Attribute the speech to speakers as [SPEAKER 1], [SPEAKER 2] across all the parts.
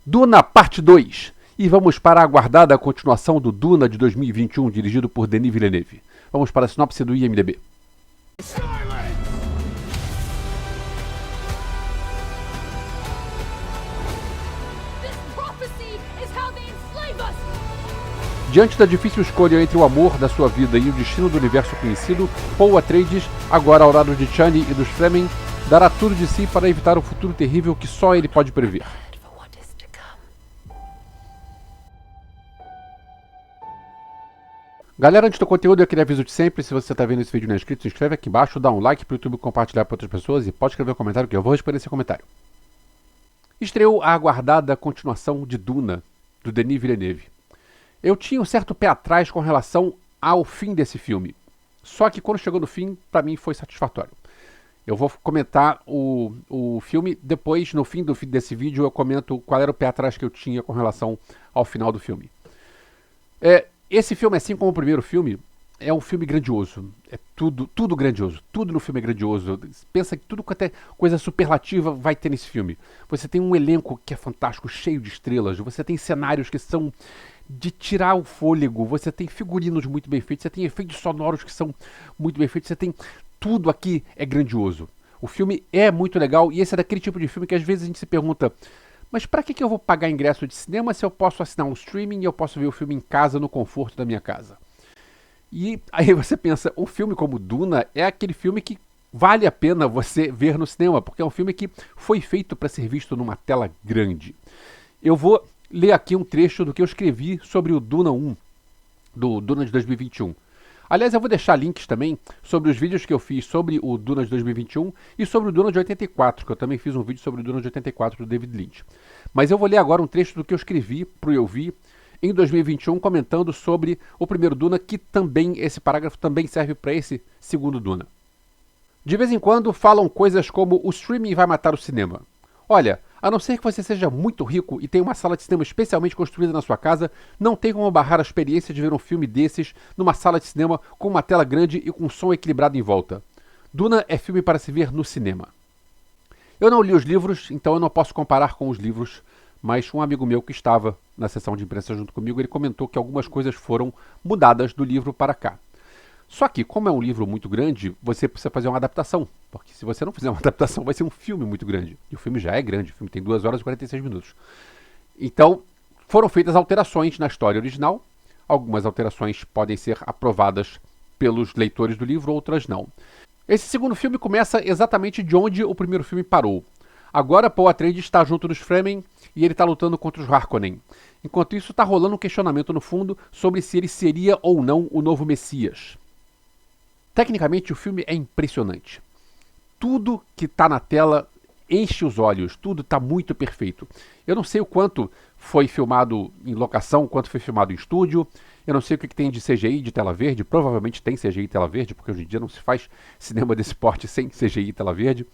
[SPEAKER 1] Duna Parte 2. E vamos para a aguardada continuação do Duna de 2021, dirigido por Denis Villeneuve. Vamos para a sinopse do IMDb. Diante da difícil escolha entre o amor da sua vida e o destino do universo conhecido, Paul Atreides, agora ao lado de Chani e dos Fremen, dará tudo de si para evitar o futuro terrível que só ele pode prever. Galera, antes do conteúdo, eu queria aviso de sempre, se você está vendo esse vídeo e não é inscrito, se inscreve aqui embaixo, dá um like para o YouTube compartilhar para outras pessoas e pode escrever um comentário que eu vou responder esse comentário. Estreou a aguardada continuação de Duna, do Denis Villeneuve. Eu tinha um certo pé atrás com relação ao fim desse filme, só que quando chegou no fim, para mim foi satisfatório. Eu vou comentar o filme, depois, no fim desse vídeo, eu comento qual era o pé atrás que eu tinha com relação ao final do filme. Esse filme, assim como o primeiro filme, é um filme grandioso. É tudo grandioso. Tudo no filme é grandioso. Pensa que tudo quanto é coisa superlativa vai ter nesse filme. Você tem um elenco que é fantástico, cheio de estrelas. Você tem cenários que são de tirar o fôlego. Você tem figurinos muito bem feitos. Você tem efeitos sonoros que são muito bem feitos. Você tem... Tudo aqui é grandioso. O filme é muito legal e esse é daquele tipo de filme que às vezes a gente se pergunta: mas para que eu vou pagar ingresso de cinema se eu posso assinar um streaming e eu posso ver o filme em casa, no conforto da minha casa? E aí você pensa, um filme como Duna é aquele filme que vale a pena você ver no cinema, porque é um filme que foi feito para ser visto numa tela grande. Eu vou ler aqui um trecho do que eu escrevi sobre o Duna 1, do Duna de 2021. Aliás, eu vou deixar links também sobre os vídeos que eu fiz sobre o Duna de 2021 e sobre o Duna de 84, que eu também fiz um vídeo sobre o Duna de 84 do David Lynch. Mas eu vou ler agora um trecho do que eu escrevi pro Eu Vi em 2021, comentando sobre o primeiro Duna, que também, esse parágrafo também serve para esse segundo Duna. De vez em quando falam coisas como o streaming vai matar o cinema. Olha, a não ser que você seja muito rico e tenha uma sala de cinema especialmente construída na sua casa, não tem como barrar a experiência de ver um filme desses numa sala de cinema com uma tela grande e com um som equilibrado em volta. Duna é filme para se ver no cinema. Eu não li os livros, então eu não posso comparar com os livros, mas um amigo meu que estava na sessão de imprensa junto comigo, ele comentou que algumas coisas foram mudadas do livro para cá. Só que, como é um livro muito grande, você precisa fazer uma adaptação. Porque se você não fizer uma adaptação, vai ser um filme muito grande. E o filme já é grande, o filme tem 2 horas e 46 minutos. Então, foram feitas alterações na história original. Algumas alterações podem ser aprovadas pelos leitores do livro, outras não. Esse segundo filme começa exatamente de onde o primeiro filme parou. Agora Paul Atreides está junto dos Fremen e ele está lutando contra os Harkonnen. Enquanto isso, está rolando um questionamento no fundo sobre se ele seria ou não o novo Messias. Tecnicamente, o filme é impressionante. Tudo que está na tela enche os olhos, tudo está muito perfeito. Eu não sei o quanto foi filmado em locação, quanto foi filmado em estúdio. Eu não sei o que tem de CGI de tela verde. Provavelmente tem CGI de tela verde, porque hoje em dia não se faz cinema desse porte sem CGI e tela verde.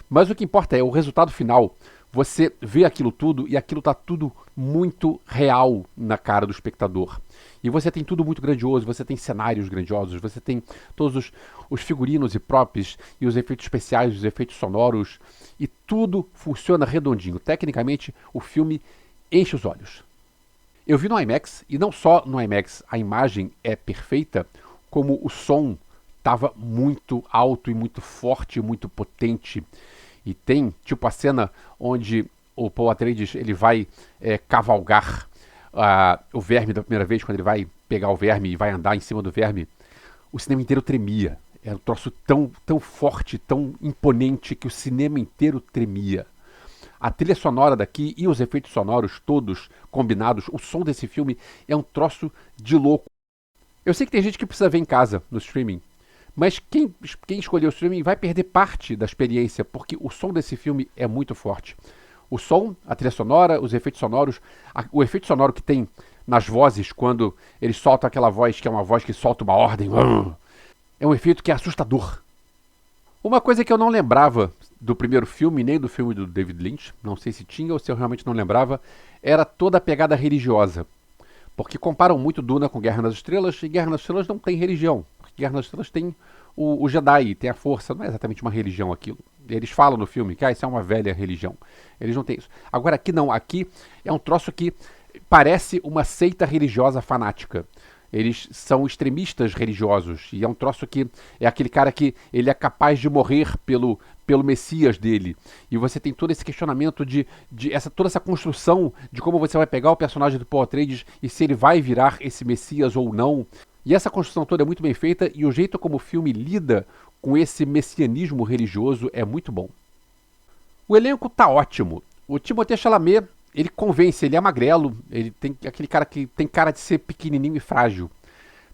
[SPEAKER 1] Mas o que importa é o resultado final. Você vê aquilo tudo e aquilo está tudo muito real na cara do espectador. E você tem tudo muito grandioso, você tem cenários grandiosos, você tem todos os figurinos e props, e os efeitos especiais, os efeitos sonoros, e tudo funciona redondinho. Tecnicamente, o filme enche os olhos. Eu vi no IMAX, e não só no IMAX a imagem é perfeita, como o som estava muito alto e muito forte, muito potente. E tem, tipo, a cena onde o Paul Atreides ele vai cavalgar o verme da primeira vez, quando ele vai pegar o verme e vai andar em cima do verme. O cinema inteiro tremia. Era um troço tão forte, tão imponente, que o cinema inteiro tremia. A trilha sonora daqui e os efeitos sonoros todos combinados, o som desse filme é um troço de louco. Eu sei que tem gente que precisa ver em casa, no streaming. Mas quem escolheu o streaming vai perder parte da experiência, porque o som desse filme é muito forte. O som, a trilha sonora, os efeitos sonoros, o efeito sonoro que tem nas vozes, quando eles soltam aquela voz que é uma voz que solta uma ordem, é um efeito que é assustador. Uma coisa que eu não lembrava do primeiro filme, nem do filme do David Lynch, não sei se tinha ou se eu realmente não lembrava, era toda a pegada religiosa. Porque comparam muito Duna com Guerra nas Estrelas, e Guerra nas Estrelas não tem religião. Guerra nas Estrelas tem o Jedi, tem a força, não é exatamente uma religião aquilo. Eles falam no filme que isso é uma velha religião. Eles não têm isso. Agora aqui não, aqui é um troço que parece uma seita religiosa fanática. Eles são extremistas religiosos, e é um troço que é aquele cara que ele é capaz de morrer pelo Messias dele. E você tem todo esse questionamento toda essa construção de como você vai pegar o personagem do Paul Atreides e se ele vai virar esse Messias ou não. E essa construção toda é muito bem feita, e o jeito como o filme lida com esse messianismo religioso é muito bom. O elenco tá ótimo. O Timothée Chalamet, ele convence, ele é magrelo, ele tem aquele cara que tem cara de ser pequenininho e frágil.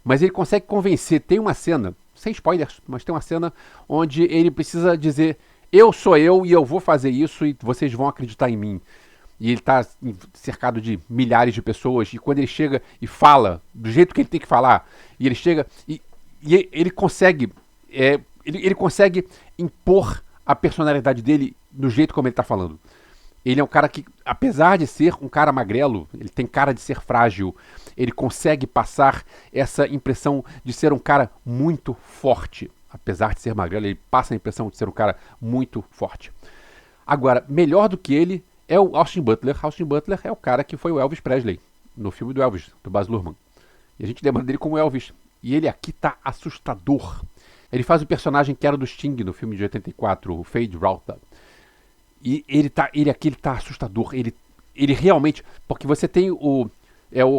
[SPEAKER 1] Mas ele consegue convencer. Tem uma cena, sem spoilers, mas tem uma cena onde ele precisa dizer: eu sou eu e eu vou fazer isso e vocês vão acreditar em mim. E ele está cercado de milhares de pessoas, e quando ele chega e fala do jeito que ele tem que falar, e ele chega e ele consegue ele consegue impor a personalidade dele no jeito como ele está falando. Ele é um cara que, apesar de ser um cara magrelo, ele tem cara de ser frágil, ele consegue passar essa impressão de ser um cara muito forte. Apesar de ser magrelo, ele passa a impressão de ser um cara muito forte. Agora, melhor do que ele é o Austin Butler. Austin Butler é o cara que foi o Elvis Presley, no filme do Elvis, do Baz Luhrmann. E a gente lembra dele como Elvis. E ele aqui tá assustador. Ele faz o personagem que era do Sting no filme de 84, o Fade Rauta. E ele aqui tá assustador. Ele realmente... Porque você tem o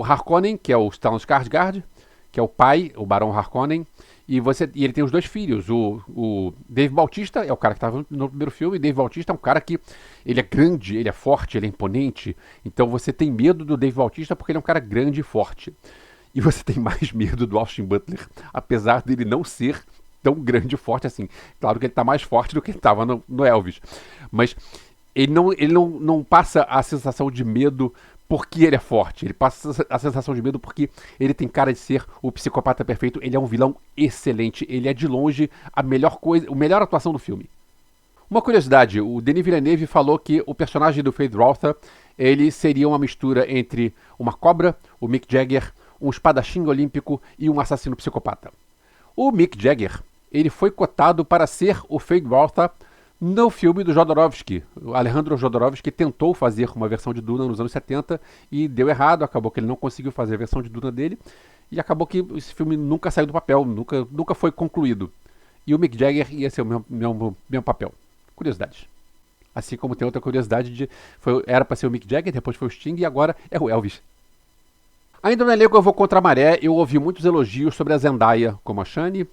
[SPEAKER 1] Harkonnen, que é o Stellan Skarsgård, que é o pai, o Barão Harkonnen. E ele tem os dois filhos. O Dave Bautista é o cara que estava no primeiro filme. E Dave Bautista é um cara que ele é grande, ele é forte, ele é imponente. Então você tem medo do Dave Bautista porque ele é um cara grande e forte. E você tem mais medo do Austin Butler, apesar dele não ser tão grande e forte assim. Claro que ele está mais forte do que ele estava no Elvis. Mas ele não passa a sensação de medo porque ele é forte. Ele passa a sensação de medo porque ele tem cara de ser o psicopata perfeito. Ele é um vilão excelente. Ele é de longe a melhor atuação do filme. Uma curiosidade, o Denis Villeneuve falou que o personagem do Fade Rauta, ele seria uma mistura entre uma cobra, o Mick Jagger, um espadachim olímpico e um assassino psicopata. O Mick Jagger, ele foi cotado para ser o Fade Rauta no filme do Jodorowsky. O Alejandro Jodorowsky tentou fazer uma versão de Duna nos anos 70 e deu errado, acabou que ele não conseguiu fazer a versão de Duna dele e acabou que esse filme nunca saiu do papel, nunca foi concluído. E o Mick Jagger ia ser o meu papel. Curiosidade. Assim como tem outra curiosidade era para ser o Mick Jagger, depois foi o Sting e agora é o Elvis. Ainda no elenco eu vou contra a maré, eu ouvi muitos elogios sobre a Zendaya como a Shani,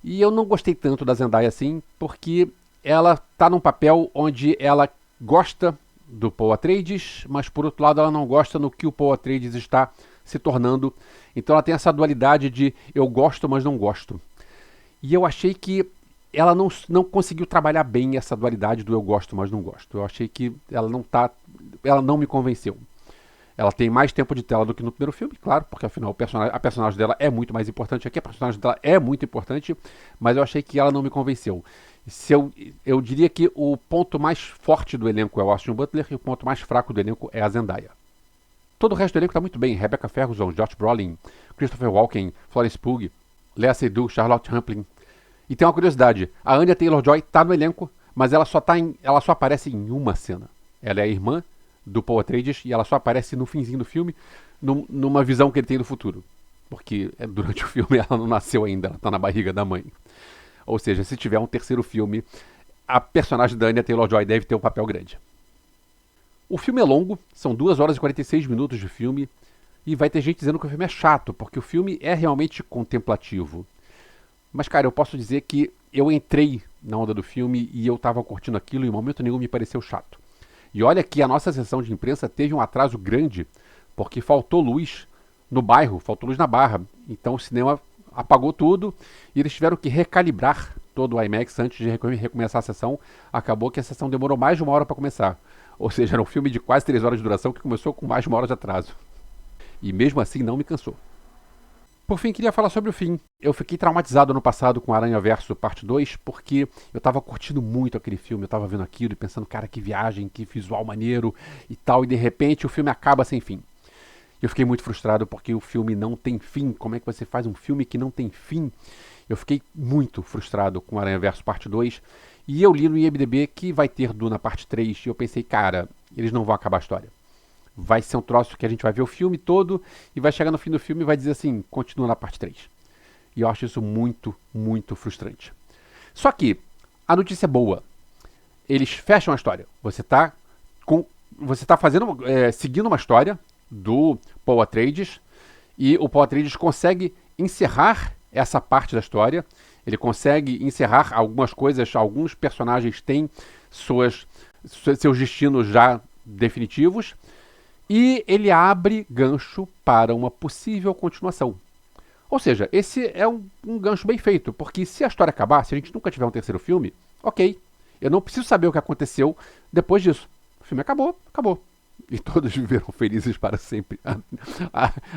[SPEAKER 1] e eu não gostei tanto da Zendaya assim, porque ela tá num papel onde ela gosta do Paul Atreides, mas por outro lado ela não gosta no que o Paul Atreides está se tornando. Então ela tem essa dualidade de eu gosto, mas não gosto. E eu achei que ela não conseguiu trabalhar bem essa dualidade do eu gosto, mas não gosto. Eu achei que ela não me convenceu. Ela tem mais tempo de tela do que no primeiro filme, claro, porque afinal a personagem dela é muito mais importante aqui, a personagem dela é muito importante, mas eu achei que ela não me convenceu. Eu diria que o ponto mais forte do elenco é o Austin Butler e o ponto mais fraco do elenco é a Zendaya. Todo o resto do elenco está muito bem. Rebecca Ferguson, Josh Brolin, Christopher Walken, Florence Pugh, Lea Seydoux, Charlotte Rampling. E tem uma curiosidade, a Anya Taylor-Joy está no elenco, mas ela só aparece em uma cena. Ela é a irmã do Paul Atreides e ela só aparece no finzinho do filme, numa visão que ele tem do futuro. Porque durante o filme ela não nasceu ainda, ela está na barriga da mãe. Ou seja, se tiver um terceiro filme, a personagem da Anya Taylor-Joy deve ter um papel grande. O filme é longo, são 2 horas e 46 minutos de filme, e vai ter gente dizendo que o filme é chato, porque o filme é realmente contemplativo. Mas, cara, eu posso dizer que eu entrei na onda do filme e eu estava curtindo aquilo e em momento nenhum me pareceu chato. E olha que a nossa sessão de imprensa teve um atraso grande, porque faltou luz no bairro, faltou luz na Barra. Então o cinema apagou tudo e eles tiveram que recalibrar todo o IMAX antes de recomeçar a sessão. Acabou que a sessão demorou mais de 1 hora para começar. Ou seja, era um filme de quase 3 horas de duração que começou com mais de 1 hora de atraso. E mesmo assim não me cansou. Por fim, queria falar sobre o fim. Eu fiquei traumatizado no passado com Aranha Verso Parte 2, porque eu tava curtindo muito aquele filme, eu tava vendo aquilo e pensando, cara, que viagem, que visual maneiro e tal, e de repente o filme acaba sem fim. Eu fiquei muito frustrado porque o filme não tem fim. Como é que você faz um filme que não tem fim? Eu fiquei muito frustrado com Aranha Verso Parte 2. E eu li no IMDb que vai ter Duna Parte 3. E eu pensei, cara, eles não vão acabar a história. Vai ser um troço que a gente vai ver o filme todo e vai chegar no fim do filme e vai dizer assim, continua na parte 3. E eu acho isso muito, muito frustrante. Só que a notícia é boa. Eles fecham a história. Você está fazendo, seguindo uma história do Paul Atreides e o Paul Atreides consegue encerrar essa parte da história. Ele consegue encerrar algumas coisas. Alguns personagens têm seus destinos já definitivos. E ele abre gancho para uma possível continuação. Ou seja, esse é um gancho bem feito, porque se a história acabar, se a gente nunca tiver um terceiro filme, ok. Eu não preciso saber o que aconteceu depois disso. O filme acabou, acabou. E todos viveram felizes para sempre,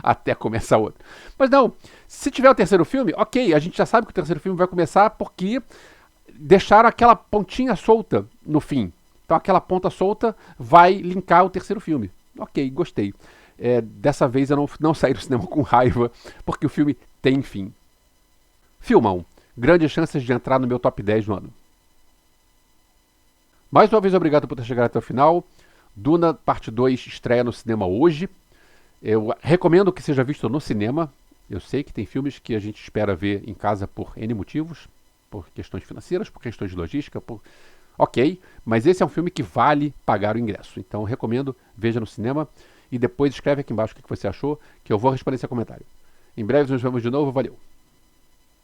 [SPEAKER 1] até começar outro. Mas não, se tiver o terceiro filme, ok, a gente já sabe que o terceiro filme vai começar porque deixaram aquela pontinha solta no fim. Então aquela ponta solta vai linkar o terceiro filme. Ok, gostei. Dessa vez eu não saí do cinema com raiva, porque o filme tem fim. Filmão. Grandes chances de entrar no meu top 10 do ano. Mais uma vez, obrigado por ter chegado até o final. Duna Parte 2 estreia no cinema hoje. Eu recomendo que seja visto no cinema. Eu sei que tem filmes que a gente espera ver em casa por N motivos. Por questões financeiras, por questões de logística, ok, mas esse é um filme que vale pagar o ingresso. Então, recomendo, veja no cinema e depois escreve aqui embaixo o que você achou, que eu vou responder esse comentário. Em breve nos vemos de novo, valeu!